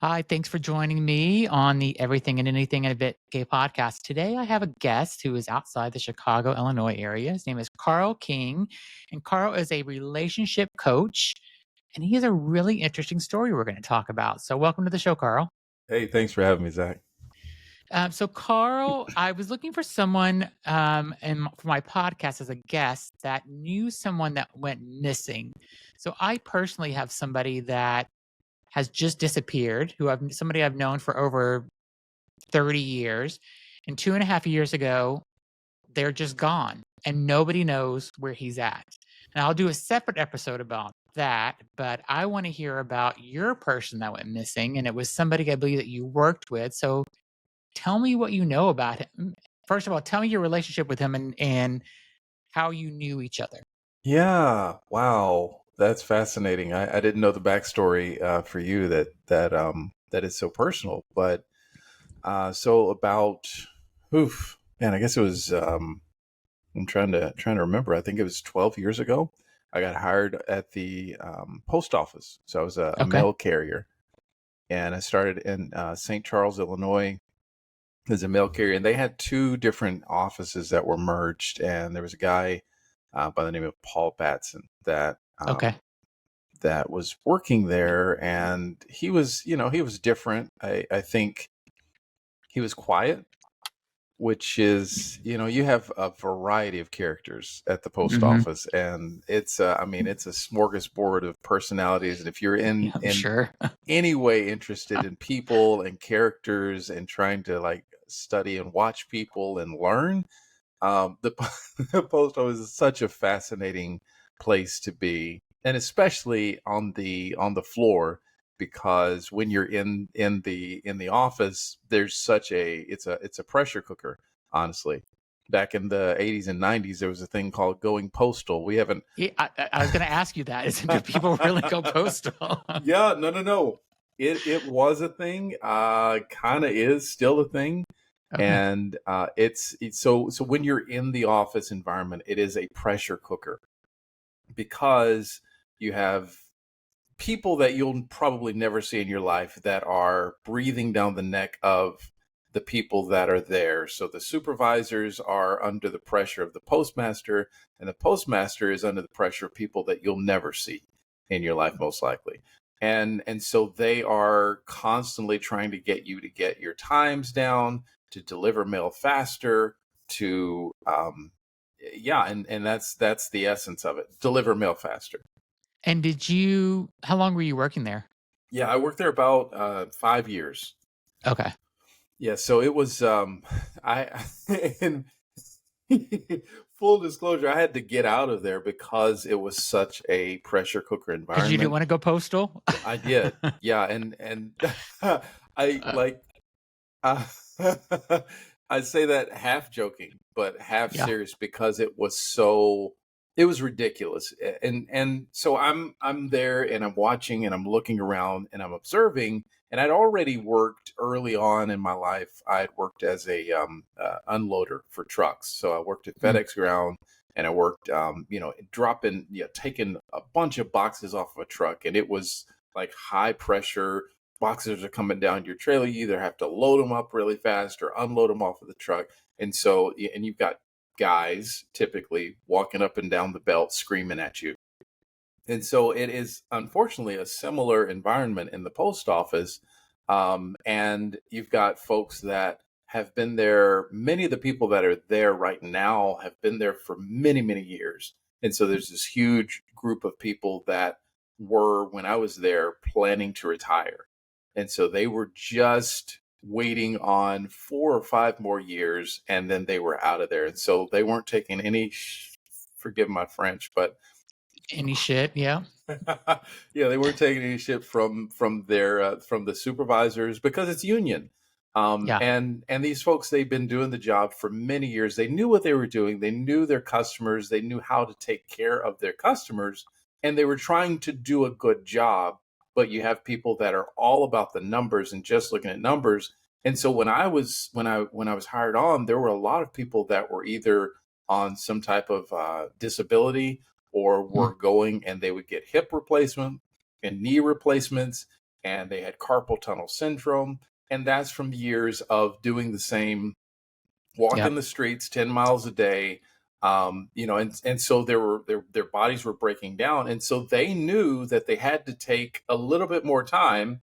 Hi, thanks for joining me on the Everything and Anything and a Bit Gay podcast. Today, I have a guest who is outside the Chicago, Illinois area. His name is Carl King, and Carl is a relationship coach, and he has a really interesting story we're going to talk about. So, welcome to the show, Carl. Hey, thanks for having me, Zach. Carl, I was looking for someone for my podcast as a guest that knew someone that went missing. So, I personally have somebody that has just disappeared, somebody I've known for over 30 years. And 2.5 years ago, they're just gone and nobody knows where he's at. And I'll do a separate episode about that, but I want to hear about your person that went missing. And it was somebody I believe that you worked with. So tell me what you know about him. First of all, tell me your relationship with him and how you knew each other. Yeah, wow, that's fascinating. I didn't know the backstory for you that is so personal. But so about, oof, man, I guess it was. I'm trying to remember. I think it was 12 years ago. I got hired at the post office, so I was a Okay. mail carrier, and I started in St. Charles, Illinois, as a mail carrier. And they had two different offices that were merged, and there was a guy by the name of Paul Batson Okay. that was working there, and he was different. I think he was quiet, which is, you have a variety of characters at the post Mm-hmm. office, and it's a smorgasbord of personalities. And if you're Yeah, in I'm sure. any way interested in people and characters and trying to like study and watch people and learn, the, the post office is such a fascinating place to be, and especially on the floor, because when you're in the office, there's such a it's a pressure cooker. Honestly, back in the 80s and 90s, there was a thing called going postal. We haven't. Yeah, I was going to ask you that. Do people really go postal? Yeah, no. It was a thing. Kind of is still a thing. Okay. And it's so when you're in the office environment, it is a pressure cooker, because you have people that you'll probably never see in your life that are breathing down the neck of the people that are there. So the supervisors are under the pressure of the postmaster, and the postmaster is under the pressure of people that you'll never see in your life, most likely. And so they are constantly trying to get you to get your times down, to deliver mail faster, to yeah, and that's the essence of it. Deliver mail faster. And how long were you working there? Yeah, I worked there about 5 years. Okay. Yeah, so it was I and full disclosure, I had to get out of there because it was such a pressure cooker Because you didn't environment. want to go postal? I did. Yeah, and I Uh, like uh, I say that half joking, but half yeah. serious, because it was ridiculous. And so I'm there, and I'm watching, and I'm looking around, and I'm observing. And I'd already worked early on in my life. I had worked as a unloader for trucks. So I worked at Mm. FedEx Ground, and I worked, dropping, taking a bunch of boxes off of a truck, and it was like high pressure. Boxes are coming down your trailer. You either have to load them up really fast or unload them off of the truck. And so, and you've got guys typically walking up and down the belt screaming at you. And so it is unfortunately a similar environment in the post office. And you've got folks that have been there. Many of the people that are there right now have been there for many, many years. And so there's this huge group of people that were, when I was there, planning to retire. And so they were just waiting on 4 or 5 more years, and then they were out of there. And so they weren't taking any, forgive my French, but Any shit? Yeah. yeah, they weren't taking any shit from the supervisors, because it's union. Yeah. And these folks, they've been doing the job for many years. They knew what they were doing. They knew their customers. They knew how to take care of their customers, and they were trying to do a good job. But you have people that are all about the numbers and just looking at numbers. And so when I was hired on, there were a lot of people that were either on some type of disability, or Mm. were going, and they would get hip replacement and knee replacements. and they had carpal tunnel syndrome. And that's from years of doing the same, walking Yep. the streets 10 miles a day. And so their bodies were breaking down. And so they knew that they had to take a little bit more time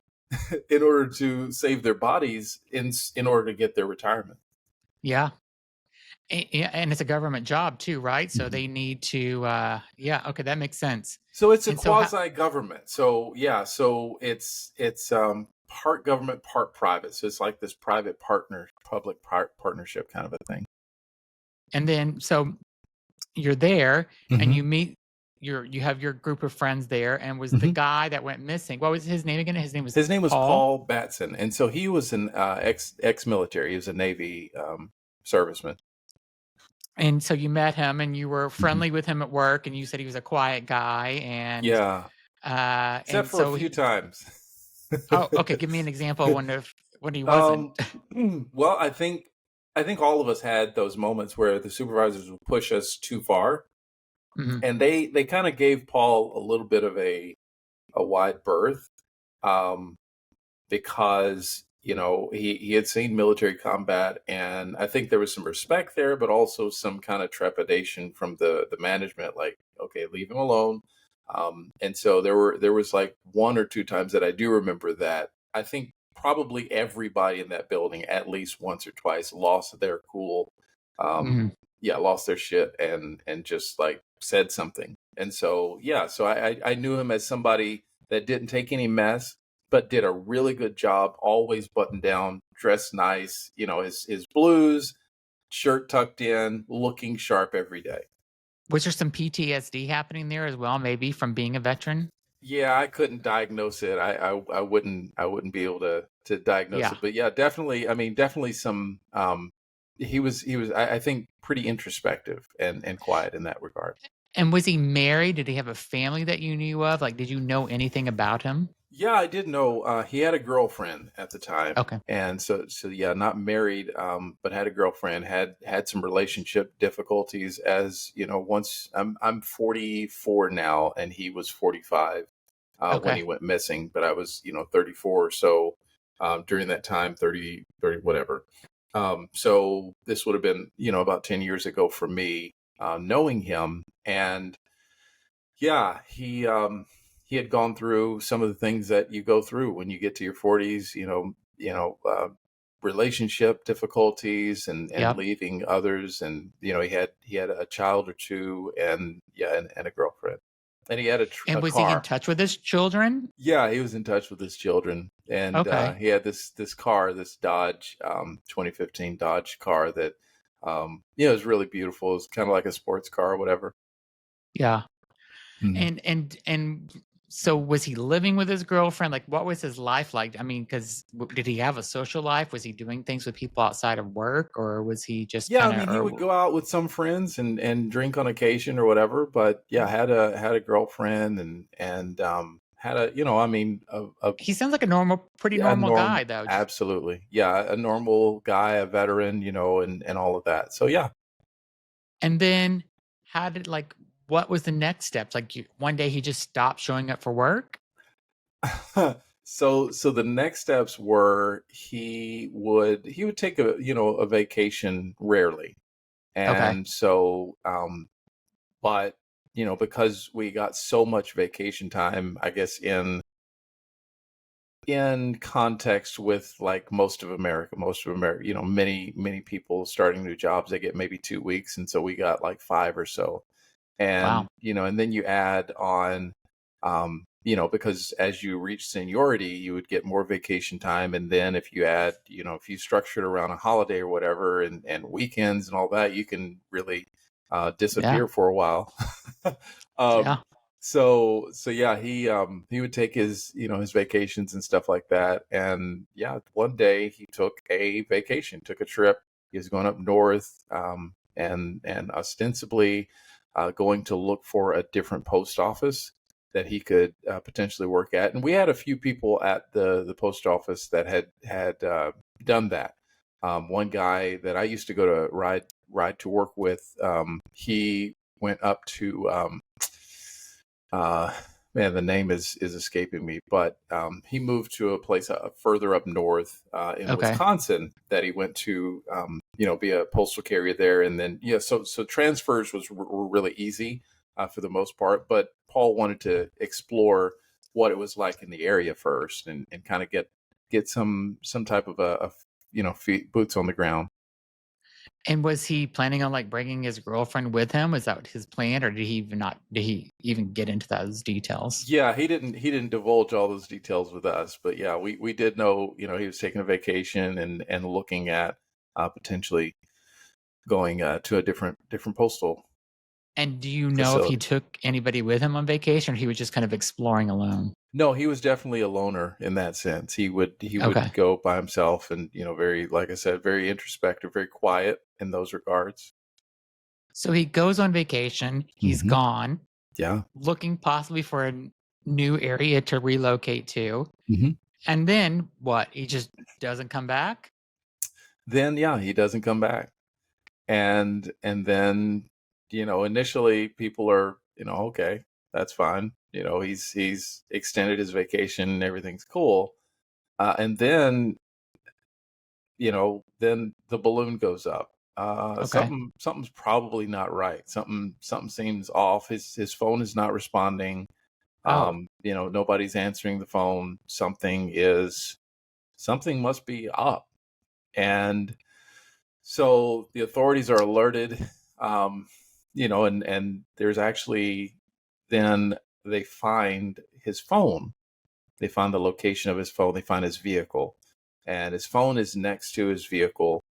in order to save their bodies in order to get their retirement. Yeah. Yeah, and it's a government job too, right? So Mhm. they need to yeah, okay, that makes sense. So it's a And so how quasi government. So yeah, so it's part government, part private. So it's like this private partner, public partnership kind of a thing. and then so you're there and Hmm. you meet you have your group of friends there, and was the Hmm. guy that went missing, what was his name again? His name was His name was Paul? Paul Batson, and so he was an ex military. He was a Navy serviceman. And so you met him and you were Hmm. friendly with him at work, and you said he was a quiet guy, Yeah, except and for a so few he times. oh, okay, give me an example when he wasn't. um, well, I think all of us had those moments where the supervisors would push us too far, Mhm, and they kind of gave Paul a little bit of a wide berth, um, because he had seen military combat, and I think there was some respect there, but also some kind of trepidation from the management, like, okay, leave him alone. And so there was like one or two times that I do remember that I think probably everybody in that building at least once or twice lost their cool, um, mhm. yeah, lost their shit and just like said something. And so yeah, so I knew him as somebody that didn't take any mess, but did a really good job, always buttoned down, dressed nice, his blues, shirt tucked in, looking sharp every day. Was there some PTSD happening there as well, maybe from being a veteran? Yeah, I couldn't diagnose it. I wouldn't be able to diagnose Yeah. it. But yeah, definitely, I mean, definitely some he was I think pretty introspective and quiet in that regard. And was he married? Did he have a family that you knew of? Like, did you know anything about him? Yeah, I did know he had a girlfriend at the time, Okay. and so yeah, not married, but had a girlfriend. Had some relationship difficulties, as you know. Once I'm 44 now, and he was 45 when Okay. he went missing, but I was 34 or so during that time, 30 whatever. So this would have been about 10 years ago for me, knowing him. And yeah, he had gone through some of the things that you go through when you get to your 40s, relationship difficulties and Yep. leaving others, and he had a child or two, and yeah, and a girlfriend, and he had And a was he in car. touch with his children? Yeah, he was in touch with his children, and Okay. he had this car, this Dodge 2015 Dodge car that it was really beautiful. It was kind of like a sports car or whatever. Yeah. Mhm. And so was he living with his girlfriend? Like, what was his life like? I mean, because did he have a social life? Was he doing things with people outside of work, or was he just Yeah, I kind of, mean, he would go out with some friends and drink on occasion or whatever. But yeah, had a girlfriend and had a I mean he sounds like a normal, pretty yeah, a normal guy normal, though. absolutely, yeah, a normal guy, a veteran, and all of that. So yeah. And then how did like what was the next steps? Like one day he just stopped showing up for work? So the next steps were he would take a vacation rarely, Okay. and so but because we got so much vacation time, I guess in context with like most of America, many people starting new jobs, they get maybe 2 weeks, and so we got like five or so. Wow. And then you add on, because as you reach seniority, you would get more vacation time, and then if you add, if you structure it around a holiday or whatever, and weekends and all that, you can really Yeah. disappear for a while. um, Yeah. so yeah, he would take his vacations and stuff like that. And yeah, one day he took a vacation, took a trip. He was going up north, and ostensibly going to look for a different post office that he could potentially work at. And we had a few people at the post office that had done that. One guy that I used to go to ride to work with, he went up to uh, Man, the name is escaping me, but he moved to a place further up north in Okay. Wisconsin that he went to, be a postal carrier there, and then so transfers were really easy for the most part. But Paul wanted to explore what it was like in the area first, and kind of get some type of feet boots on the ground. And was he planning on, like, bringing his girlfriend with him? Was that his plan, or did he even get into those details? Yeah, he didn't divulge all those details with us, but yeah, we did know, he was taking a vacation and looking at potentially going to a different postal And do you know if he facility. took anybody with him on vacation, or he was just kind of exploring alone? No, he was definitely a loner in that sense. He would Okay. go by himself, and very, like I said, very introspective, very quiet in those regards. So he goes on vacation, he's Hmm. gone, Yeah. looking possibly for a new area to relocate to, Hmm. and then what? He just doesn't come back? Then yeah, he doesn't come back. And then initially people are, okay, that's fine, he's extended his vacation and everything's cool, and then the balloon goes up. Okay. Something's probably not right. Something seems off. His phone is not responding. Oh, Nobody's answering the phone. Something must be up. And so the authorities are alerted, and there's actually, then they find his phone. They find the location of his phone. They find his vehicle, and his phone is next to his vehicle.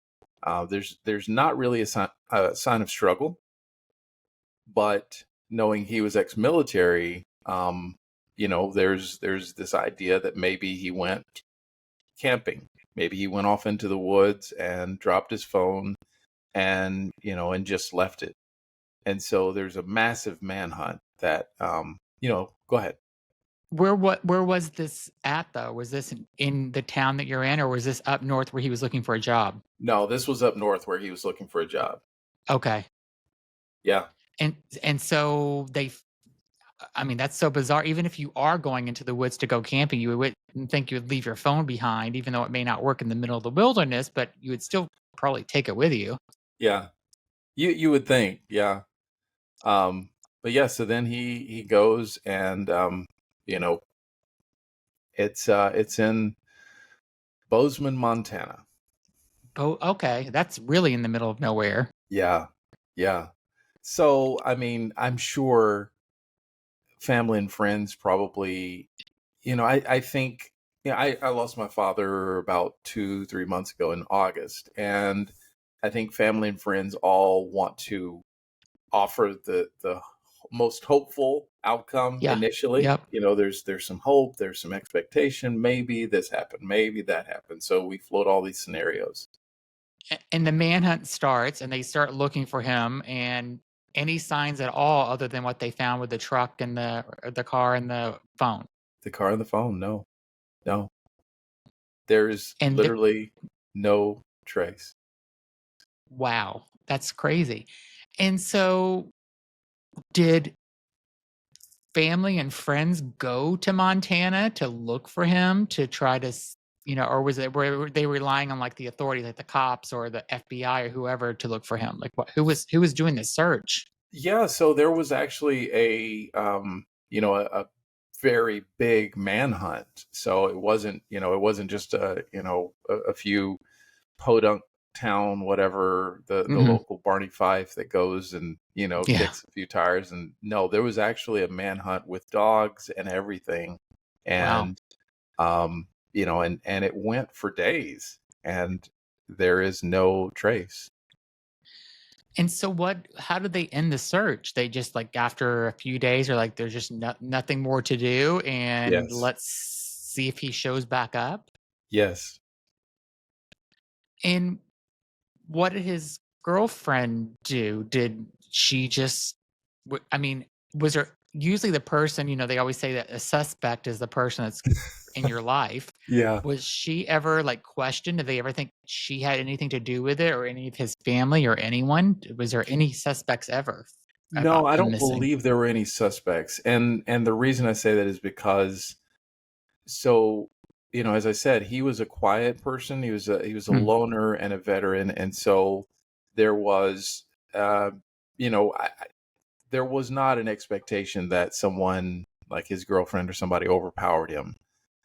There's not really a sign of struggle, but knowing he was ex-military, there's this idea that maybe he went camping. Maybe he went off into the woods and dropped his phone and just left it. And so there's a massive manhunt that, go ahead. where was this at, though? Was this in the town that you're in, or was this up north where he was looking for a job? No, this was up north where he was looking for a job. Okay. Yeah. And so I mean, that's so bizarre. Even if you are going into the woods to go camping, you wouldn't think you would leave your phone behind, even though it may not work in the middle of the wilderness, but you would still probably take it with you. Yeah. You would think, yeah. But yeah, so then he goes and you know, it's in Bozeman, Montana. Oh, okay. That's really in the middle of nowhere. Yeah. Yeah. So, I mean, I'm sure family and friends probably, I think, I lost my father about 2, 3 months ago in August. And I think family and friends all want to offer the most hopeful outcome Yeah. initially. Yep. There's some hope, there's some expectation. Maybe this happened, maybe that happened. So we float all these scenarios. And the manhunt starts, and they start looking for him, and any signs at all other than what they found with the truck and the car and the phone. The car and the phone, no, no. There's And literally no trace. wow, that's crazy. And so did family and friends go to Montana to look for him to try to, or were they relying on, like, the authorities, like the cops or the FBI or whoever, to look for him? Like, who was doing the search? Yeah, so there was actually a very big manhunt. So it wasn't just a few podunk town, whatever, the Mhm. local Barney Fife that goes and Yeah. kicks a few tires. And no, there was actually a manhunt with dogs and everything. Wow. And and it went for days, and there is no trace. And so how did they end the search? They just, like, after a few days, are like, there's just nothing more to do, and Yes. let's see if he shows back up? Yes. And what did his girlfriend do? Did she just I mean, was there usually the person, they always say that a suspect is the person that's in your life. Yeah. Was she ever, like, questioned? Did they ever think she had anything to do with it, or any of his family or anyone? Was there any suspects ever? No, about I him don't missing? believe there were any suspects. And the reason I say that is because so as I said, he was a quiet person. He was a Hmm. loner and a veteran, and so there was uh there was not an expectation that someone like his girlfriend or somebody overpowered him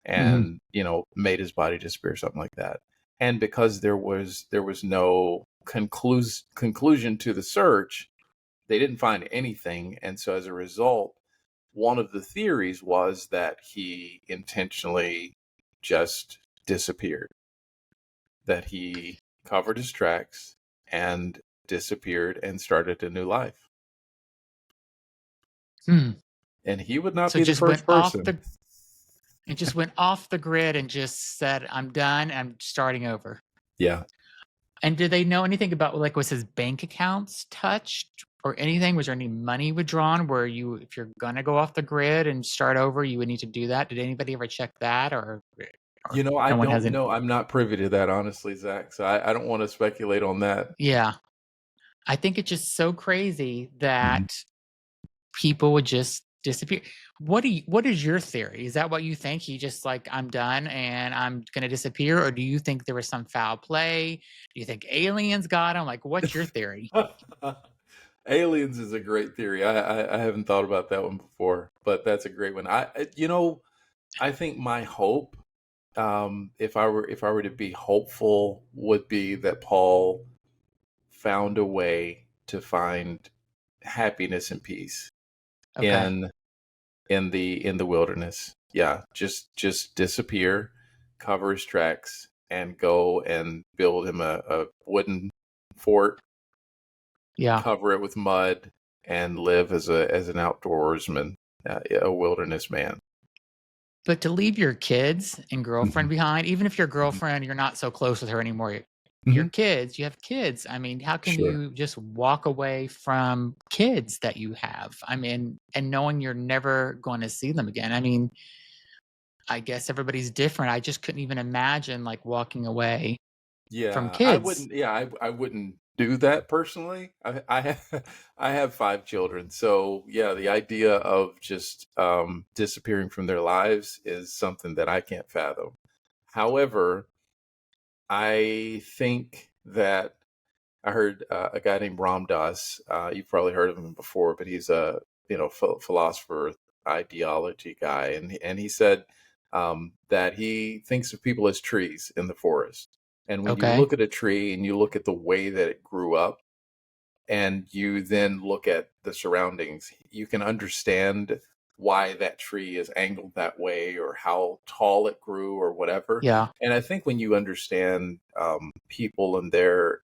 Hmm. and made his body disappear, something like that. And because there was no conclusion to the search, they didn't find anything. And so as a result, one of the theories was that he intentionally just disappeared, that he covered his tracks and disappeared and started a new life. Hmm. And he would not So be the first person. it just went off the grid and just said, "I'm done. I'm starting over." Yeah. And did they know anything about, like, was his bank accounts touched or anything? Was there any money withdrawn where if you're gonna go off the grid and start over, you would need to do that? Did anybody ever check that, or I no one don't hasn't? know. I'm not privy to that, honestly, Zach. So I don't want to speculate on that. Yeah. I think it's just so crazy Mhm. that people would just disappear. What is your theory? Is that what you think? He just like, I'm done and I'm gonna disappear, or do you think there was some foul play? Do you think aliens got him? Like, what's your theory? Aliens is a great theory. I haven't thought about that one before, but that's a great one. I think my hope, if I were to be hopeful, would be that Paul found a way to find happiness and peace Okay. in in the wilderness. Yeah, just disappear, cover his tracks, and go and build him a wooden fort, Yeah. cover it with mud, and live as an outdoorsman, a wilderness man. But to leave your kids and Mhm. girlfriend behind, even if your Mhm. girlfriend, you're not so close with her anymore, your Mhm. kids, you have kids. I mean, how can Sure. you just walk away from kids that you have? I mean, and knowing you're never going to see them again. I mean, I guess everybody's different. I just couldn't even imagine like walking away from Yeah, I kids. wouldn't. Yeah, I wouldn't do that personally. I have, I have 5 children, so yeah, the idea of just disappearing from their lives is something that I can't fathom. However, I think that I heard a guy named Ram Dass. You've probably heard of him before, but he's a philosopher, ideology guy, and he said that he thinks of people as trees in the forest. And when you Okay. look at a tree and you look at the way that it grew up, and you then look at the surroundings, you can understand why that tree is angled that way or how tall it grew or whatever. Yeah. And I think when you understand people and their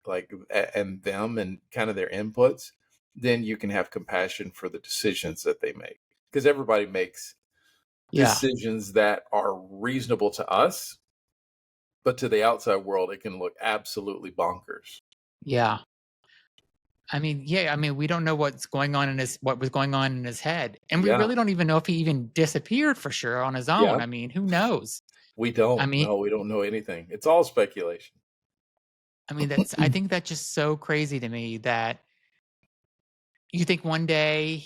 and them and kind of their inputs, then you can have compassion for the decisions that they make. Because everybody makes Yeah. decisions that are reasonable to us, but to the outside world, it can look absolutely bonkers. Yeah. I mean, yeah, I mean, we don't know what was going on in his head. And we Yeah. really don't even know if he even disappeared for sure on his own. Yeah. I mean, who knows? We I don't. mean No, we don't know anything. It's all speculation. I think that's just so crazy to me that you think one day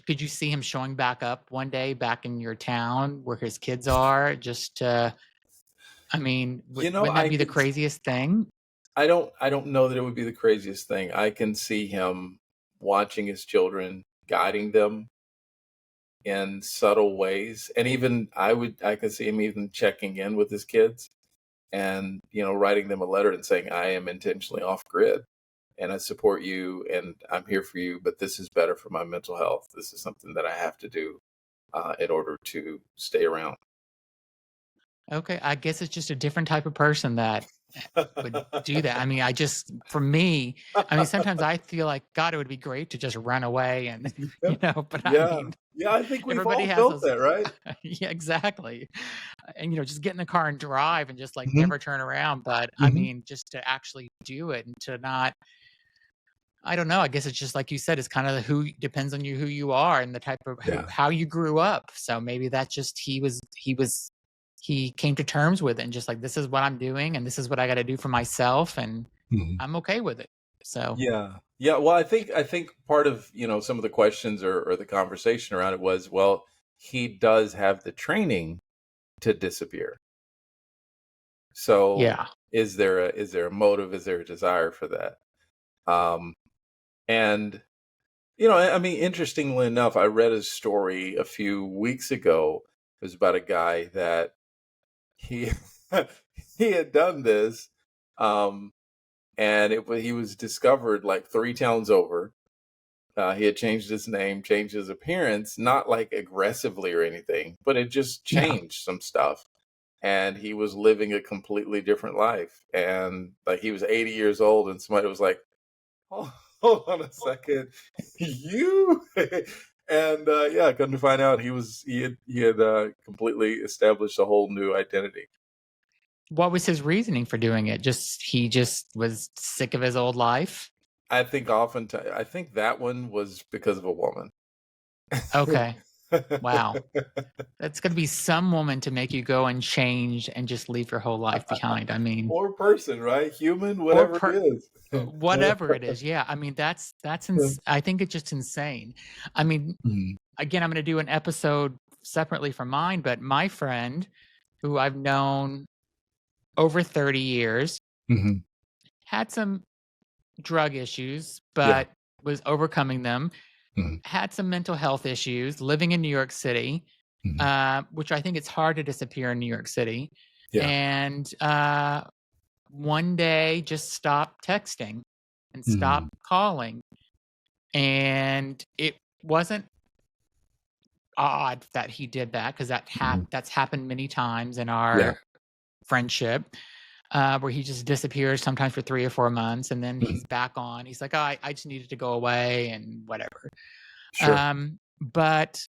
could you see him showing back up one day back in your town where his kids are just to, I mean, You know, wouldn't that I be the can craziest thing? I don't know that it would be the craziest thing. I can see him watching his children, guiding them in subtle ways. And even I could see him even checking in with his kids and, writing them a letter and saying, I am intentionally off grid and I support you and I'm here for you, but this is better for my mental health. This is something that I have to do in order to stay around. Okay, I guess it's just a different type of person that would do that. I mean, for me, I mean, sometimes I feel like, God, it would be great to just run away and, but I Yeah. mean, Yeah. I think we've everybody all has felt those. that, right? Yeah, exactly. And, just get in the car and drive and just like Hmm. never turn around. But I Hmm. mean, just to actually do it and to not, I don't know. I guess it's just like you said, it's kind of who depends on who you are and the type of Yeah. how you grew up. So maybe that's just he came to terms with it and just like, this is what I'm doing and this is what I got to do for myself and Mhm. I'm okay with it. So Yeah. Yeah, well, I think part of, some of the questions or the conversation around it was, well, he does have the training to disappear. So Yeah. is there a motive? Is there a desire for that? Um, and I mean, interestingly enough, I read a story a few weeks ago. It was about a guy that he he had done this, um, and he was discovered like three towns over. He had changed his name, changed his appearance, not like aggressively or anything, but it just Yeah. changed some stuff. And he was living a completely different life. And like he was 80 years old, and somebody was like, "Oh, hold on a second, you?" And yeah, come to find out, he had completely established a whole new identity. What was his reasoning for doing it? He just was sick of his old life? I think that one was because of a woman. Okay. Wow. That's gonna be some woman to make you go and change and just leave your whole life behind. I mean, Or person, right? Human, or whatever it is. whatever it is. Yeah. I mean, I think it's just insane. I mean, Mhm, again, I'm gonna do an episode separately from mine, but my friend who I've known over 30 years mhm, had some drug issues, yeah, but was overcoming them, mhm, had some mental health issues, living in New York City, mhm, which I think it's hard to disappear in New York City. yeah, And one day just stopped texting and stopped mhm, calling. And it wasn't odd that he did that because mhm, that's happened many times in yeah, our friendship. Where he just disappears sometimes for 3 or 4 months, and then mhm, he's back on. He's like, "Oh, I just needed to go away and whatever." sure. But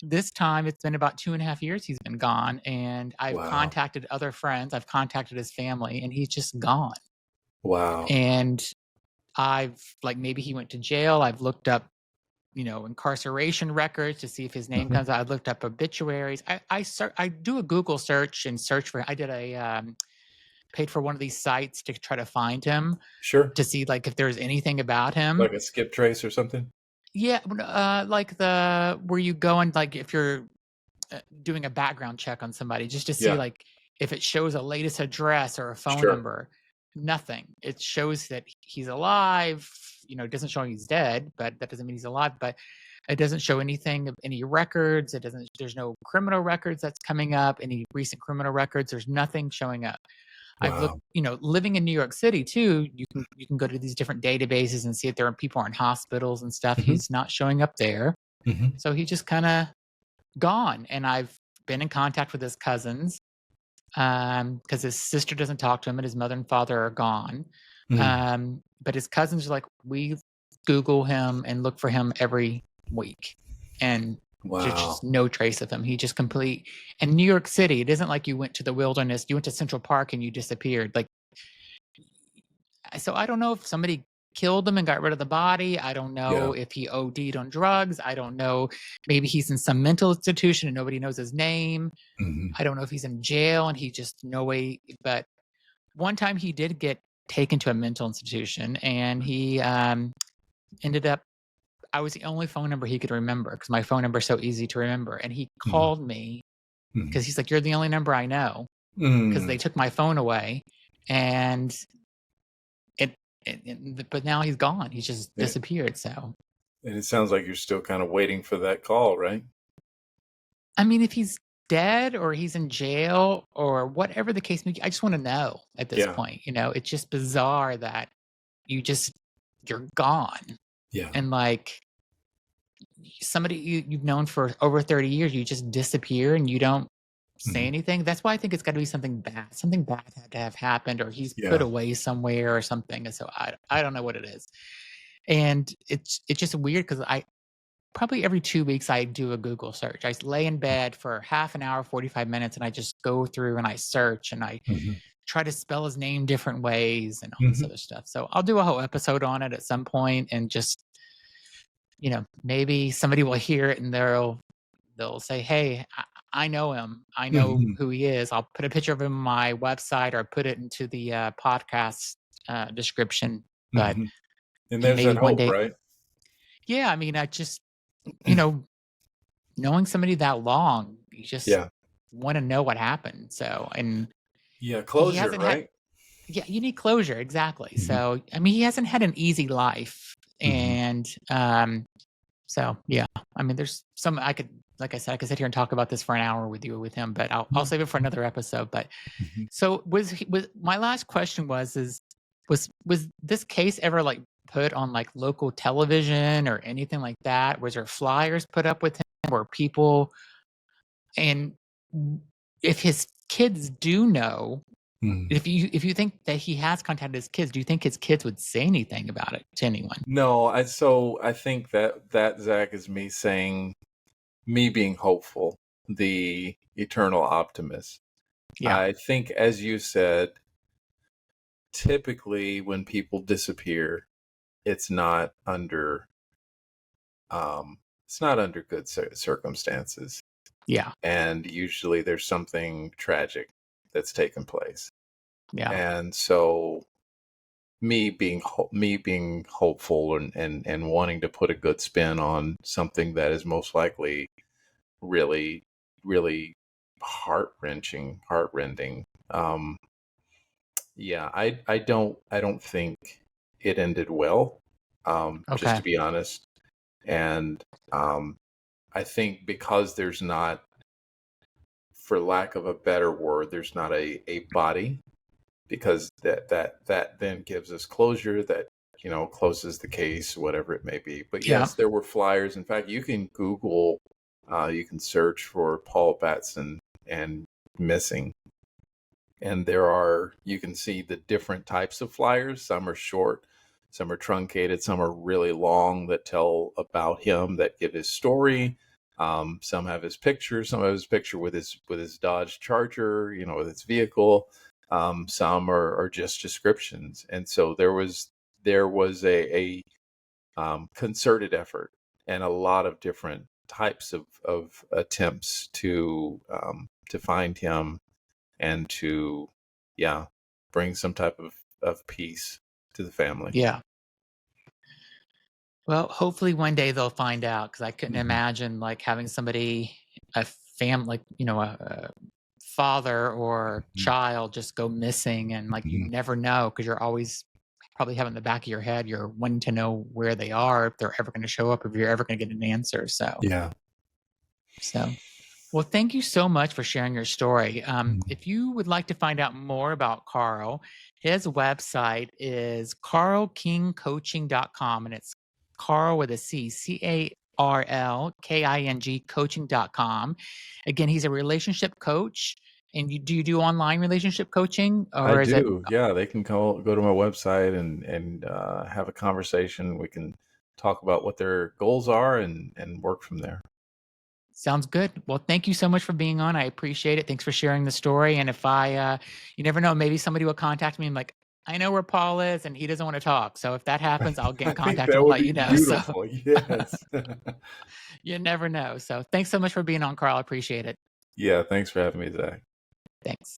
this time it's been about 2.5 years he's been gone, and I've Wow, contacted other friends, I've contacted his family, and he's just gone. wow. And I've like maybe he went to jail. I've looked up, incarceration records to see if his name Mhm, comes out. I've looked up obituaries. I do a Google search and search for. I did a paid for one of these sites to try to find him sure. to see like if there's anything about him. Like a skip trace or something? Yeah, like the where you go and like if you're doing a background check on somebody just to see Yeah, like if it shows a latest address or a phone sure. number. Nothing. It shows that he's alive. It doesn't show he's dead, but that doesn't mean he's alive. But it doesn't show anything of any records. It doesn't. There's no criminal records that's coming up. Any recent criminal records. There's nothing showing up. I've looked, Wow. living in New York City too, you can go to these different databases and see if there are people in hospitals and stuff. Mhm, He's not showing up there. mhm, So he just kind of gone. And I've been in contact with his cousins because his sister doesn't talk to him and his mother and father are gone. mm. But his cousins are like, we Google him and look for him every week. And there's Wow. just no trace of him. He just complete. And New York City, it isn't like you went to the wilderness, you went to Central Park and you disappeared. Like, so I don't know if somebody killed him and got rid of the body. I don't Yeah. know if he OD'd on drugs. I don't know. Maybe he's in some mental institution and nobody knows his name. Mhm, I don't know if he's in jail and he just no way. But one time he did get taken to a mental institution and he ended up. I was the only phone number he could remember because my phone number is so easy to remember. And he mhm, called me mhm. because he's like, "You're the only number I know," because Mm. they took my phone away. And it, but now he's gone. He's just Yeah, disappeared. So and it sounds like you're still kinda waiting for that call, right? I mean, if he's dead or he's in jail or whatever the case may be, I just want to know at this Yeah, point. It's just bizarre that you just you're gone. yeah. And like somebody you've known for over 30 years, you just disappear and you don't say Mhm. anything. That's why I think it's got to be something bad. Something bad had to have happened, or he's put Yeah. away somewhere or something. And so I don't know what it is. And it's just weird because I probably every 2 weeks I do a Google search. Lay in bed for half an hour, 45 minutes, and I just go through and I search and I Mhm, try to spell his name different ways and all this mhm. other stuff. So I'll do a whole episode on it at some point and just, maybe somebody will hear it and they'll say, "Hey, I know him. I know Mhm, who he is." I'll put a picture of him on my website or put it into the podcast description. But mhm. And and there's maybe that one hope, day, right? yeah, I mean, I just, you know, knowing somebody that long, you just Yeah. want to know what happened. So, and Yeah, he closure, hasn't had, right? yeah, you need closure. Exactly. Mhm. So, I mean, he hasn't had an easy life. Mhm. And, so yeah, I mean, there's some, I could, like I said, I could sit here and talk about this for an hour with you, with him, but I'll Yeah. save it for another episode. But Mhm. so was my last question was this case ever like put on like local television or anything like that? Was there flyers put up with him where people, and if his kids do know, Mhm. if you think that he has contacted his kids, do you think his kids would say anything about it to anyone? No, I think that Zach is me being hopeful, the eternal optimist. Yeah. I think, as you said, typically when people disappear, it's not under it's not under good circumstances, Yeah. and usually there's something tragic that's taken place. Yeah. And so me being hopeful and wanting to put a good spin on something that is most likely really really heartrending. Yeah, I don't think it ended well, just Okay. to be honest. And um I think because there's not, for lack of a better word, there's not a body, because that then gives us closure, that closes the case, whatever it may be. But Yeah. yes, there were flyers. In fact, you can Google, you can search for Paul Batson and missing, and you can see the different types of flyers. Some are short, some are truncated, some are really long that tell about him, that give his story. Some have his picture, some have his picture with his Dodge Charger, with its vehicle. Some are just descriptions. And so there was a concerted effort and a lot of different types of attempts to find him, and to, yeah, bring some type of peace to the family. Yeah. Well, hopefully one day they'll find out, because I couldn't Mhm. imagine like having somebody, a family, like, a father or Mhm. child just go missing, and like you Mhm. never know, because you're always probably have in the back of your head, you're wanting to know where they are, if they're ever going to show up, if you're ever going to get an answer. Yeah. So, well, thank you so much for sharing your story. Mhm. If you would like to find out more about Carl, his website is carlkingcoaching.com, and it's Carl with a C, CarlKing coaching.com. Again, he's a relationship coach. And do you do online relationship coaching, I or is it? do. Yeah, they can go to my website and have a conversation. We can talk about what their goals are and work from there. Sounds good. Well, thank you so much for being on. I appreciate it. Thanks for sharing the story. And if you never know, maybe somebody will contact me and like, I know where Paul is and he doesn't want to talk. So if that happens, I'll get I in think contact that and would let be you know. So beautiful. Yes. you never know. So thanks so much for being on, Carl. I appreciate it. Yeah, thanks for having me, Zach. Thanks.